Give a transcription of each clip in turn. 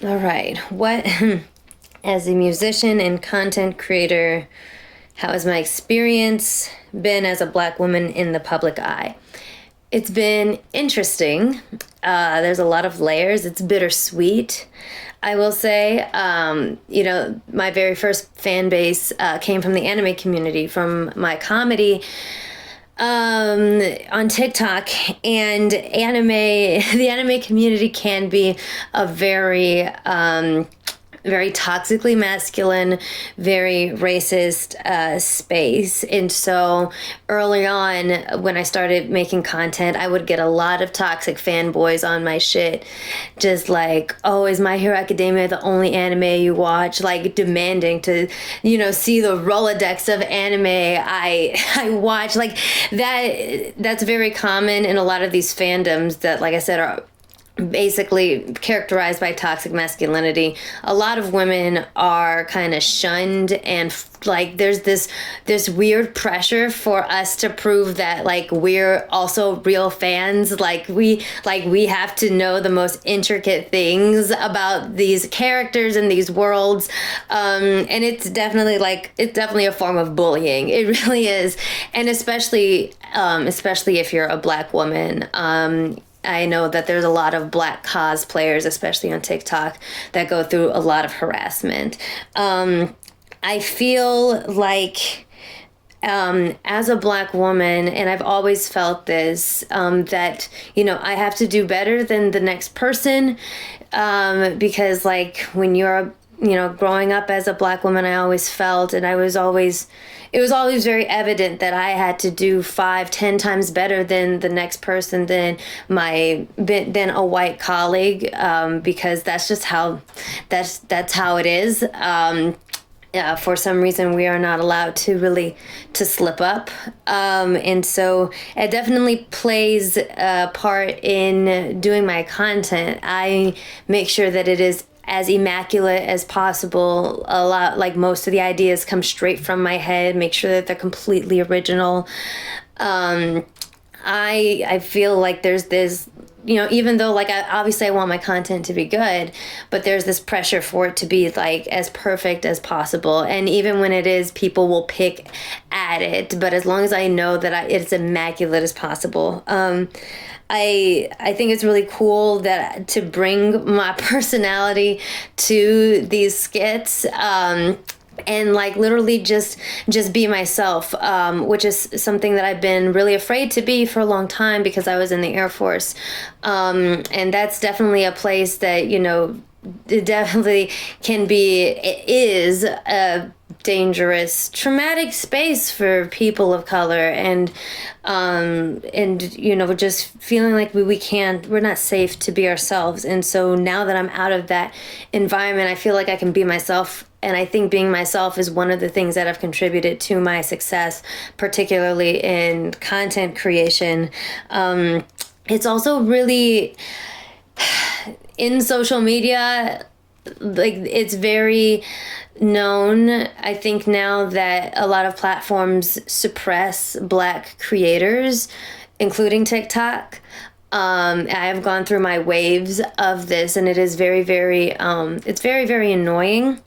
All right. What, as a musician and content creator, how has my experience been as a Black woman in the public eye? It's been interesting. There's a lot of layers. It's bittersweet, I will say. My very first fan base came from the anime community, from my comedy on TikTok, and the anime community can be a very toxically masculine, very racist space. And so early on, when I started making content, I would get a lot of toxic fanboys on my shit. Just like, oh, is My Hero Academia the only anime you watch? Like demanding to, see the Rolodex of anime I watch. Like that's very common in a lot of these fandoms that, like I said, are basically characterized by toxic masculinity. A lot of women are kind of shunned, and like there's this weird pressure for us to prove that like we're also real fans. We have to know the most intricate things about these characters and these worlds, and it's definitely a form of bullying. It really is. And especially if you're a Black woman. I know that there's a lot of Black cosplayers, especially on TikTok, that go through a lot of harassment. I feel like, as a Black woman, and I've always felt this, that, I have to do better than the next person, because, like, when you're growing up as a Black woman, I always felt, and it was always very evident that I had to do 5, 10 times better than the next person, than a white colleague, because that's just that's how it is. For some reason, we are not allowed to slip up, and so it definitely plays a part in doing my content. I make sure that it is as immaculate as possible. A lot, like most of the ideas come straight from my head. Make sure that they're completely original. I feel like there's this, even though like obviously I want my content to be good, but there's this pressure for it to be like as perfect as possible. And even when it is, people will pick at it. But as long as I know that it's immaculate as possible. I think it's really cool that to bring my personality to these skits, and like literally just be myself, which is something that I've been really afraid to be for a long time because I was in the Air Force, and that's definitely a place that it definitely it is a dangerous, traumatic space for people of color, and just feeling like we're not safe to be ourselves. And so now that I'm out of that environment, I feel like I can be myself. And I think being myself is one of the things that have contributed to my success, particularly in content creation. It's also really, in social media, like it's very known, I think, now that a lot of platforms suppress Black creators, including TikTok. I have gone through my waves of this, and it is very, very, it's very, very annoying.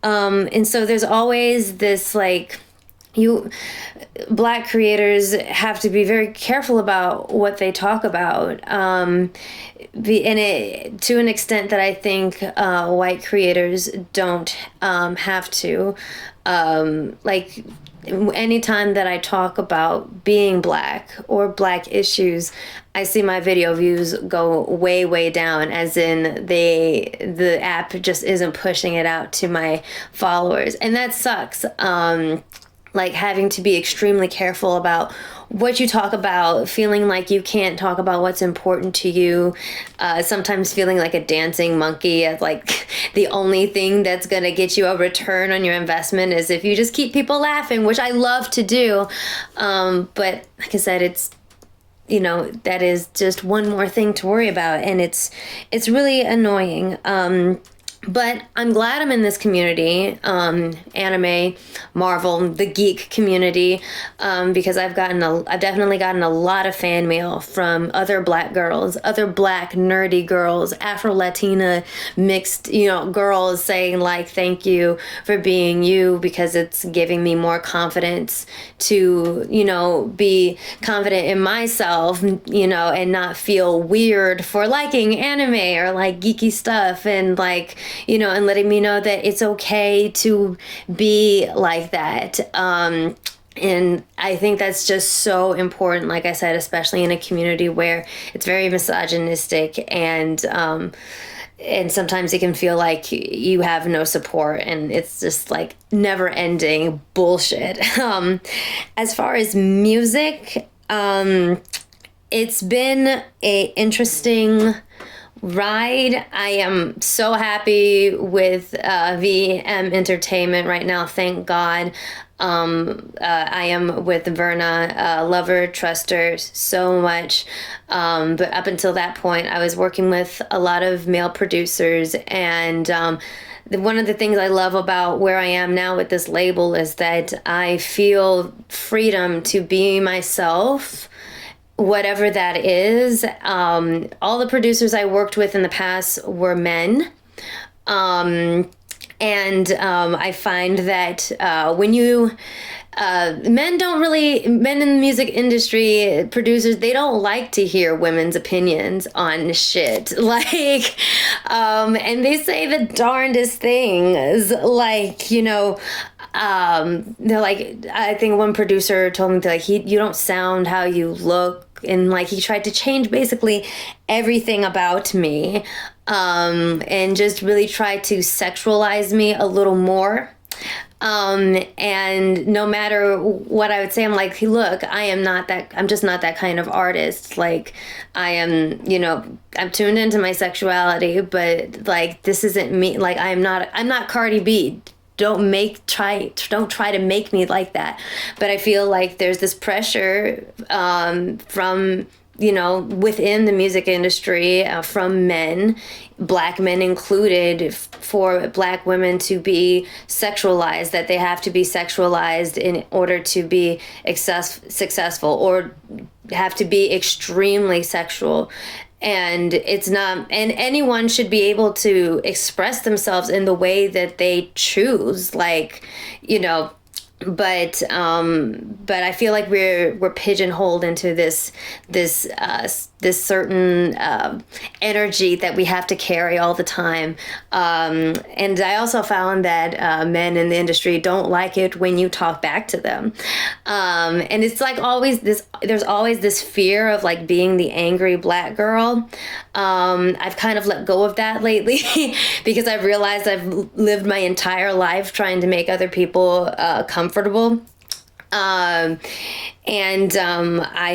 And so there's always this like, Black creators have to be very careful about what they talk about, to an extent that I think white creators don't have to. Like anytime that I talk about being Black or Black issues, I see my video views go way, way down, as in the app just isn't pushing it out to my followers, and that sucks. Like having to be extremely careful about what you talk about, feeling like you can't talk about what's important to you, sometimes feeling like a dancing monkey, as like the only thing that's going to get you a return on your investment is if you just keep people laughing, which I love to do. But like I said, it's, that is just one more thing to worry about, and it's really annoying. But I'm glad I'm in this community, anime, Marvel, the geek community, because I've definitely gotten a lot of fan mail from other black girls, other black nerdy girls, Afro Latina mixed, girls saying like, thank you for being you, because it's giving me more confidence to, be confident in myself, and not feel weird for liking anime or like geeky stuff, and like, and letting me know that it's okay to be like that. And I think that's just so important, like I said, especially in a community where it's very misogynistic, and sometimes it can feel like you have no support, and it's just like never ending bullshit. As far as music, it's been a interesting ride. I am so happy with VM Entertainment right now. Thank God. I am with Verna, love her, trust her so much. But up until that point, I was working with a lot of male producers, and one of the things I love about where I am now with this label is that I feel freedom to be myself, whatever that is. All the producers I worked with in the past were men. I find that when you men in the music industry, producers, they don't like to hear women's opinions on shit. Like, and they say the darndest things, like, they're like, I think one producer told me, like, you don't sound how you look. And like, he tried to change basically everything about me, and just really tried to sexualize me a little more. And no matter what I would say, I'm like, hey, look, I'm just not that kind of artist. Like, I am, I'm tuned into my sexuality, but like, this isn't me. Like, I'm not Cardi B. Don't try to make me like that. But I feel like there's this pressure, from, within the music industry, from men, black men included, for black women to be sexualized, that they have to be sexualized in order to be successful, or have to be extremely sexual. And it's not, and anyone should be able to express themselves in the way that they choose, like, but I feel like we're pigeonholed into this certain energy that we have to carry all the time. And I also found that men in the industry don't like it when you talk back to them. And it's like there's always this fear of like being the angry black girl. I've kind of let go of that lately because I've realized I've lived my entire life trying to make other people comfortable. I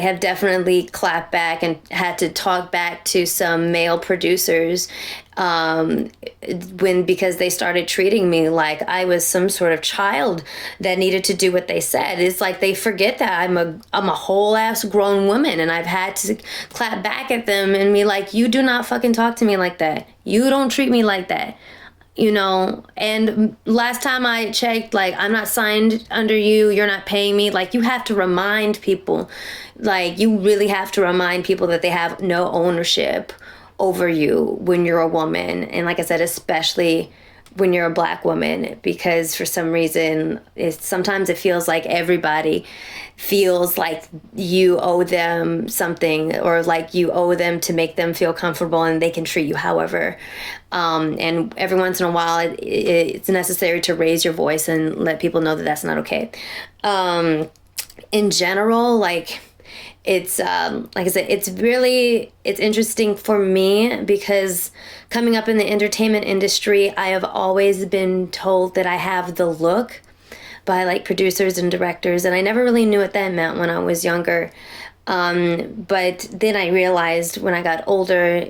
have definitely clapped back and had to talk back to some male producers, because they started treating me like I was some sort of child that needed to do what they said. It's like they forget that I'm a whole ass grown woman, and I've had to clap back at them and be like, you do not fucking talk to me like that. You don't treat me like that. And last time I checked, like, I'm not signed under you, you're not paying me. Like, you have to remind people, like, you really have to remind people that they have no ownership over you when you're a woman. And like I said, especially when you're a black woman, because for some reason, sometimes it feels like everybody feels like you owe them something, or like you owe them to make them feel comfortable, and they can treat you however. And every once in a while, it's necessary to raise your voice and let people know that that's not okay. In general, like, it's like I said, it's interesting for me, because coming up in the entertainment industry, I have always been told that I have the look by like producers and directors, and I never really knew what that meant when I was younger. But then I realized when I got older,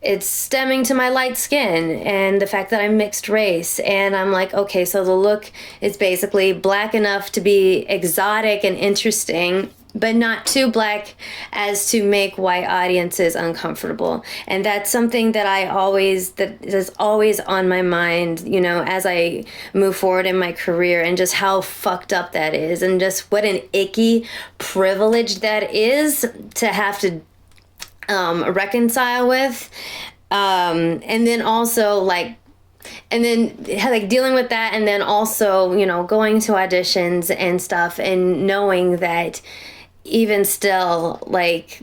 it's stemming to my light skin and the fact that I'm mixed race. And I'm like, okay, so the look is basically black enough to be exotic and interesting, but not too black as to make white audiences uncomfortable. And that's something that that is always on my mind, you know, as I move forward in my career, and just how fucked up that is, and just what an icky privilege that is to have to reconcile with. And then also dealing with that, and then also, you know, going to auditions and stuff, and knowing that even still, like,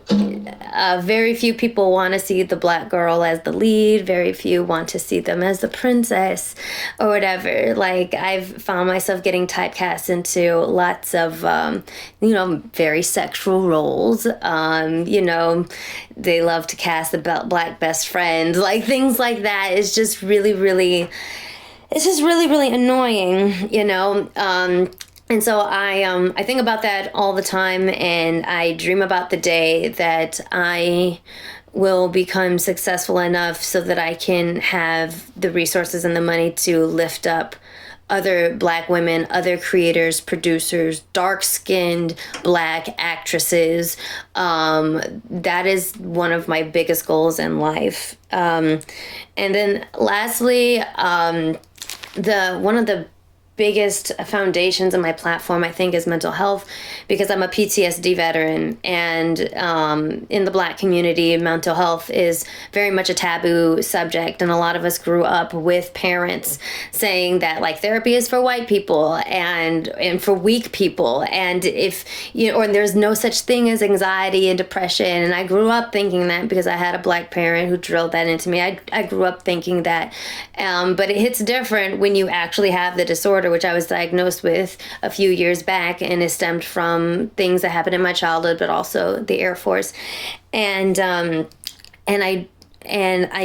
very few people want to see the black girl as the lead. Very few want to see them as the princess or whatever. Like, I've found myself getting typecast into lots of, you know, very sexual roles. You know, they love to cast the black best friend, like things like that. It's just really, really, really annoying, you know. And so I think about that all the time, and I dream about the day that I will become successful enough so that I can have the resources and the money to lift up other black women, other creators, producers, dark-skinned black actresses. That is one of my biggest goals in life. And then lastly, one of the biggest foundations of my platform, I think, is mental health, because I'm a PTSD veteran, and in the black community, mental health is very much a taboo subject, and a lot of us grew up with parents saying that, like, therapy is for white people and for weak people, and if you know, or there's no such thing as anxiety and depression. And I grew up thinking that because I had a black parent who drilled that into me. I grew up thinking that, but it hits different when you actually have the disorder, which I was diagnosed with a few years back, and it stemmed from things that happened in my childhood, but also the Air Force. And I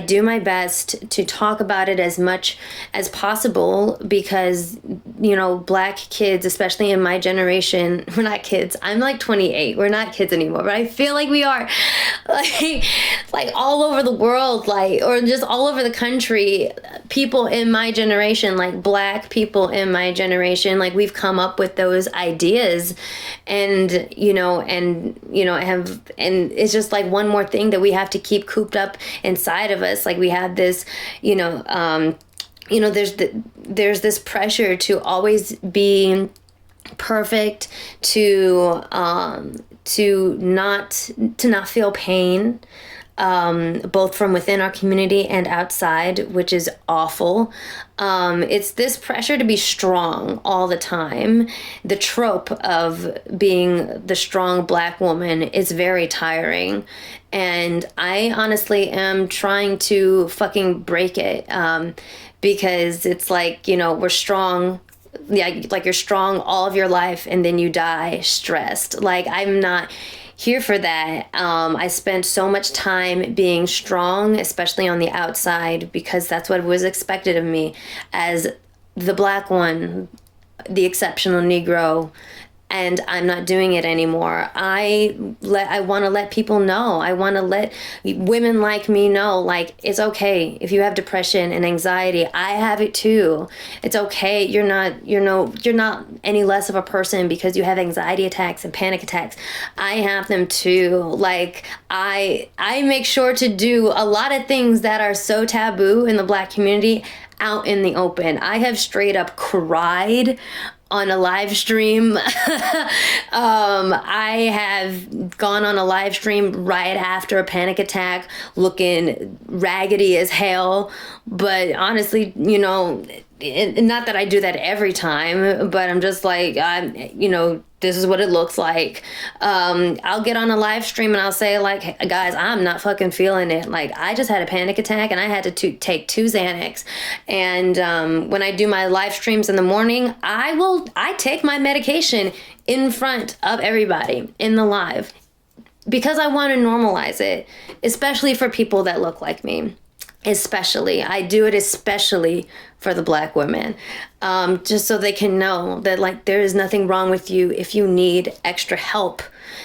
do my best to talk about it as much as possible, because, you know, black kids, especially in my generation, we're not kids. I'm like 28. We're not kids anymore, but I feel like we are. Like all over the world, like, or just all over the country, people in my generation, like black people in my generation, like, we've come up with those ideas, and it's just like one more thing that we have to keep cooped up inside of us. Like, we have this, there's this pressure to always be perfect, to not feel pain, both from within our community and outside, which is awful. It's this pressure to be strong all the time. The trope of being the strong black woman is very tiring. And I honestly am trying to fucking break it, because it's like, you know, we're strong. Yeah, like, you're strong all of your life, and then you die stressed. Like, I'm not here for that. I spent so much time being strong, especially on the outside, because that's what was expected of me as the black one, the exceptional Negro. And I'm not doing it anymore. I want to let people know. I want to let women like me know, like, it's okay if you have depression and anxiety. I have it too. It's okay. You're not any less of a person because you have anxiety attacks and panic attacks. I have them too. Like, I make sure to do a lot of things that are so taboo in the black community out in the open. I have straight up cried on a live stream. I have gone on a live stream right after a panic attack, looking raggedy as hell. But honestly, you know, not that I do that every time, but I'm just like, this is what it looks like. I'll get on a live stream and I'll say, like, hey, guys, I'm not fucking feeling it. Like, I just had a panic attack and I had to take 2 Xanax. And when I do my live streams in the morning, I take my medication in front of everybody in the live, because I want to normalize it, especially for people that look like me. I do it especially for the black women, just so they can know that, like, there is nothing wrong with you if you need extra help.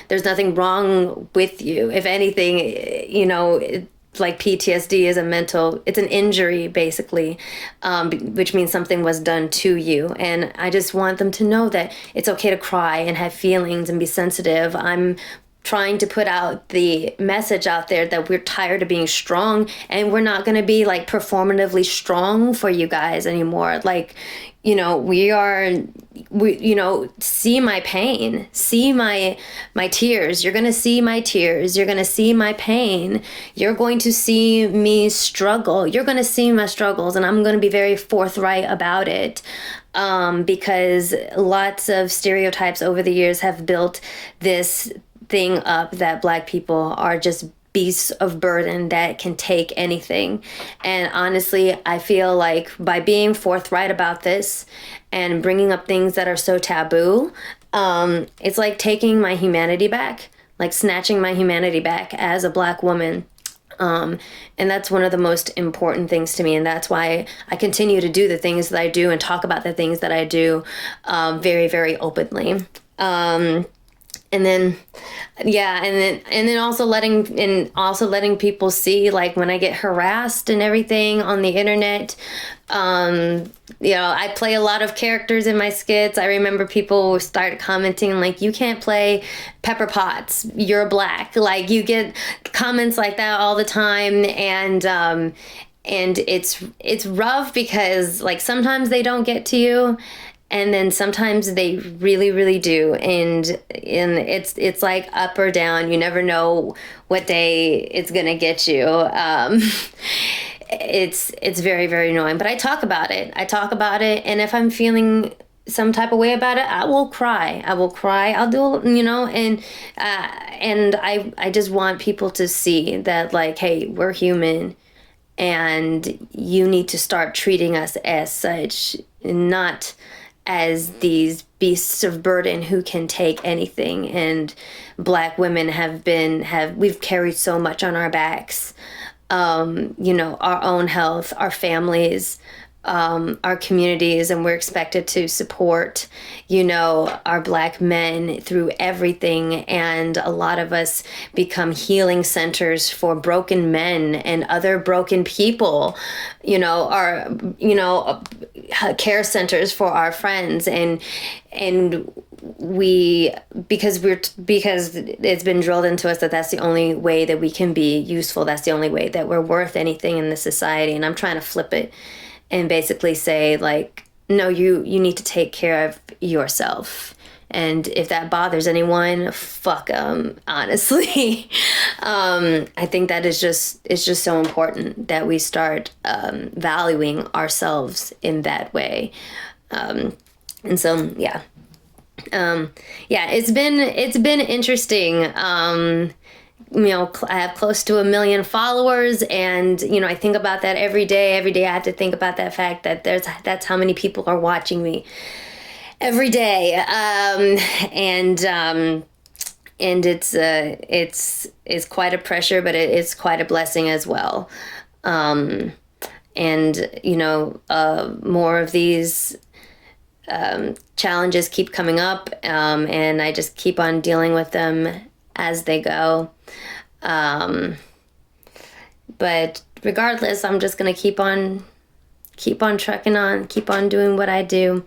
There's nothing wrong with you. If anything, you know, like PTSD is it's an injury basically, which means something was done to you. And I just want them to know that it's okay to cry and have feelings and be sensitive. I'm trying to put out the message out there that we're tired of being strong, and we're not going to be like performatively strong for you guys anymore. Like, see my pain, see my tears. You're going to see my tears. You're going to see my pain. You're going to see me struggle. You're going to see my struggles, and I'm going to be very forthright about it. Because lots of stereotypes over the years have built this thing up that Black people are just beasts of burden that can take anything. And honestly, I feel like by being forthright about this and bringing up things that are so taboo, it's like taking my humanity back, like snatching my humanity back as a Black woman. And that's one of the most important things to me. And that's why I continue to do the things that I do and talk about the things that I do very, very openly. And then, yeah, and then also letting people see, like, when I get harassed and everything on the internet. I play a lot of characters in my skits. I remember people started commenting like, "You can't play Pepper Potts. You're Black." Like, you get comments like that all the time, and it's rough because, like, sometimes they don't get to you. And then sometimes they really, really do, and it's like up or down. You never know what day it's gonna get you. It's very, very annoying. But I talk about it. And if I'm feeling some type of way about it, I will cry. I'll do, and I just want people to see that, like, hey, we're human, and you need to start treating us as such, not as these beasts of burden who can take anything. And Black women we've carried so much on our backs, our own health, our families, our communities, and we're expected to support, our Black men through everything. And a lot of us become healing centers for broken men and other broken people, care centers for our friends. And because it's been drilled into us that that's the only way that we can be useful. That's the only way that we're worth anything in this society. And I'm trying to flip it and basically say, like, no, you need to take care of yourself. And if that bothers anyone, fuck them, honestly. I think that it's just so important that we start valuing ourselves in that way. And so, yeah. It's been interesting. I have close to 1 million followers, and I think about that every day. I have to think about that fact that that's how many people are watching me every day. And it's quite a pressure, but it's quite a blessing as well. More of these challenges keep coming up, and I just keep on dealing with them as they go. But regardless, I'm just gonna keep on trucking on, keep on doing what I do.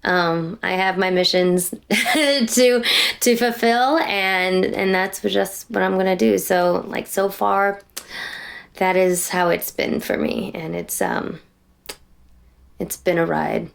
I have my missions to fulfill, and that's just what I'm gonna do. So, like, so far, that is how it's been for me, and it's been a ride.